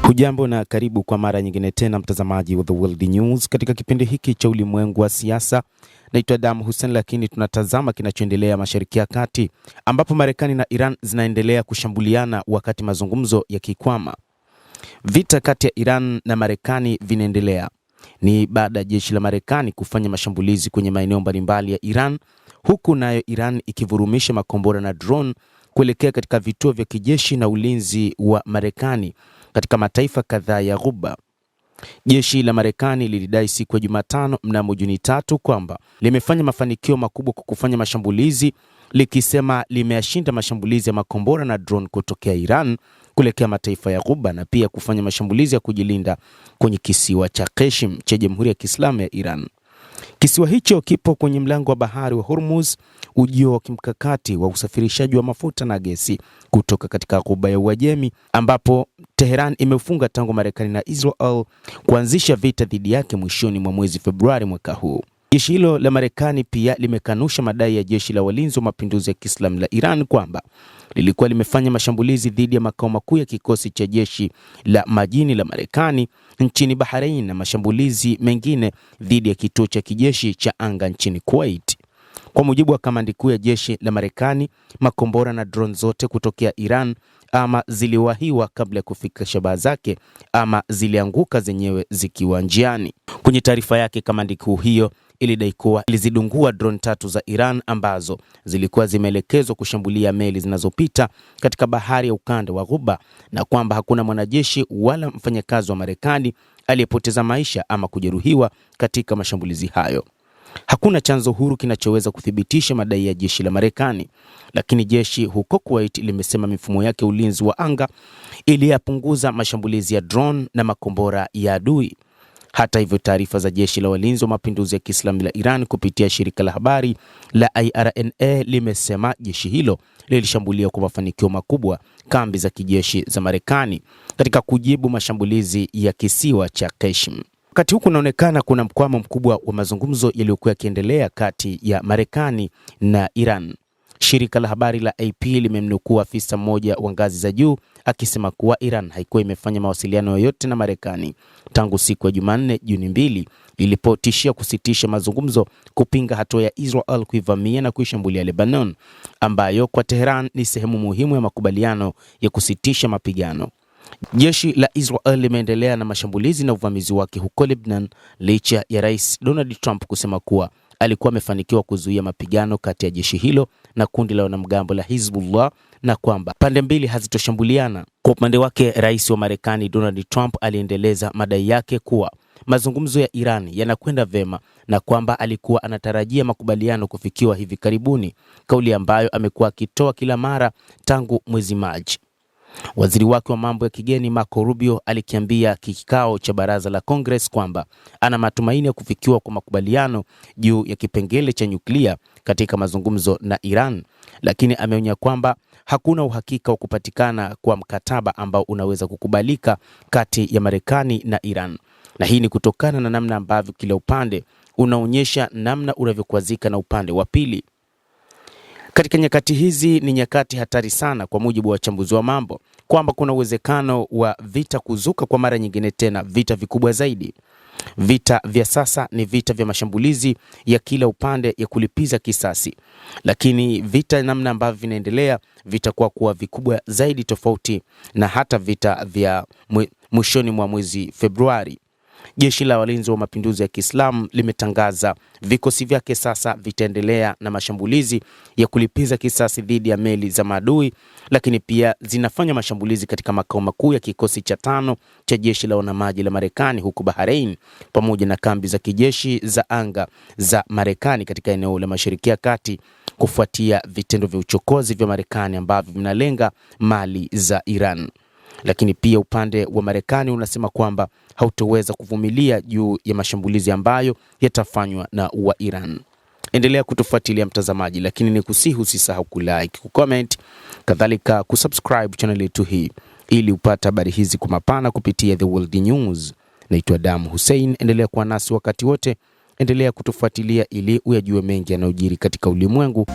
Hujambo na karibu kwa mara nyingine tena mtazamaji wa The World News katika kipindi hiki cha ulimwengu wa siasa. Naitwa Adam Hussein, lakini tunatazama kinachoendelea Mashariki ya Kati ambapo Marekani na Iran zinaendelea kushambuliana wakati mazungumzo yakikwama. Vita kati ya Iran na Marekani vinaendelea. Ni baada ya jeshi la Marekani kufanya mashambulizi kwenye maeneo mbalimbali ya Iran, huku nayo Iran ikivurumisha makombora na drone kuelekea katika vituo vya kijeshi na ulinzi wa Marekani katika mataifa kadhaa ya Ghuba. Jeshi la Marekani lilidai siku ya Jumatano mnamo Juni 3 kwamba limefanya mafanikio makubwa kwa kufanya mashambulizi, likisema limeashinda mashambulizi ya makombora na drone kutokea Iran kuelekea mataifa ya Ghuba na pia kufanya mashambulizi ya kujilinda kwenye kisiwa cha Qeshm cha Jamhuri ya Kiislamu ya Iran. Kisiwa hicho kipo kwenye mlango wa bahari wa Hormuz, ujio wa kimkakati wa usafirishaji wa mafuta na gesi kutoka katika Ghuba ya Uajemi, ambapo Tehran imefunga tangu Marekani na Israel kuanzisha vita dhidi yake mwishoni mwa mwezi Februari mwaka huu. Jeshi hilo la Marekani pia limekanusha madai ya jeshi la walinzi wa mapinduzi ya Kiislamu la Iran kwamba lilikuwa limefanya mashambulizi dhidi ya makao makuu ya kikosi cha jeshi la majini la Marekani nchini Bahrain na mashambulizi mengine dhidi ya kituo cha kijeshi cha anga nchini Kuwait. Kwa mujibu wa kamandi kuu ya jeshi la Marekani, makombora na drone zote kutokea Iran ama ziliwahiwa kabla ya kufika shabaha zake ama zilianguka zenyewe zikiwa njiani. Kwenye taarifa yake, kamandi kuu hiyo ilidai kuwa ilizidungua drone 3 za Iran ambazo zilikuwa zimeelekezwa kushambulia meli zinazopita katika bahari ya ukanda wa Ghuba na kwamba hakuna mwanajeshi wala mfanyakazi wa Marekani aliyepoteza maisha ama kujeruhiwa katika mashambulizi hayo. Hakuna chanzo huru kinachoweza kuthibitisha madai ya jeshi la Marekani, lakini jeshi huko Kuwait limesema mifumo yake ulinzi wa anga iliyapunguza mashambulizi ya drone na makombora ya adui. Hata hivyo, taarifa za jeshi la walinzi wa mapinduzi ya Kiislamu la Iran kupitia shirika la habari la IRNA limesema jeshi hilo lilishambulia kwa mafanikio makubwa kambi za kijeshi za Marekani katika kujibu mashambulizi ya kisiwa cha Qeshm. Wakati huku kunaonekana kuna mkwamo mkubwa wa mazungumzo yaliyokuwa yakiendelea kati ya Marekani na Iran. Shirika la habari la AP limemnukuu afisa mmoja wa ngazi za juu akisema kuwa Iran haikuwa imefanya mawasiliano yoyote na Marekani tangu siku ya Jumanne Juni 2 ilipotishia kusitisha mazungumzo kupinga hatua ya Israel kuivamia na kuishambulia Lebanon, ambayo kwa Tehran ni sehemu muhimu ya makubaliano ya kusitisha mapigano. Jeshi la Israel limeendelea na mashambulizi na uvamizi wake huko Lebanon licha ya Rais Donald Trump kusema kuwa alikuwa amefanikiwa kuzuia mapigano kati ya jeshi hilo na kundi la wanamgambo la Hezbollah na kwamba pande mbili hazitoshambuliana. Kwa upande wake, Rais wa Marekani Donald Trump aliendeleza madai yake kuwa mazungumzo ya Iran yanakwenda vema na kwamba alikuwa anatarajia makubaliano kufikiwa hivi karibuni, kauli ambayo amekuwa akitoa kila mara tangu mwezi Machi. Waziri wake wa mambo ya kigeni Marco Rubio alikiambia kikao cha baraza la Congress kwamba ana matumaini ya kufikiwa kwa makubaliano juu ya kipengele cha nyuklia katika mazungumzo na Iran, lakini ameonya kwamba hakuna uhakika wa kupatikana kwa mkataba ambao unaweza kukubalika kati ya Marekani na Iran. Na hii ni kutokana na namna ambavyo kila upande unaonyesha namna unavyokwazika na upande wa pili. Katika nyakati hizi ni nyakati hatari sana kwa mujibu wa wachambuzi wa mambo kwamba kuna uwezekano wa vita kuzuka kwa mara nyingine tena, vita vikubwa zaidi. Vita vya sasa ni vita vya mashambulizi ya kila upande ya kulipiza kisasi, lakini vita namna ambavyo vinaendelea vitakuwa kuwa vikubwa zaidi, tofauti na hata vita vya mwishoni mwa mwezi Februari. Jeshi la walinzi wa mapinduzi ya Kiislamu limetangaza vikosi vyake sasa vitaendelea na mashambulizi ya kulipiza kisasi dhidi ya meli za maadui, lakini pia zinafanya mashambulizi katika makao makuu ya kikosi cha 5 cha jeshi la wanamaji la Marekani huko Bahrain, pamoja na kambi za kijeshi za anga za Marekani katika eneo la Mashariki ya Kati, kufuatia vitendo vya uchokozi vya Marekani ambavyo vinalenga mali za Iran. Lakini pia upande wa Marekani unasema kwamba hautoweza kuvumilia juu ya mashambulizi ambayo yatafanywa na wa Iran. Endelea kutufuatilia mtazamaji, lakini nikusihi usisahau kulike, kucomment, kadhalika kusubscribe channel yetu hii ili upate habari hizi kwa mapana kupitia The World News. Naitwa Adam Hussein, endelea kuwa nasi wakati wote, endelea kutufuatilia ili uyajue mengi yanayojiri katika ulimwengu.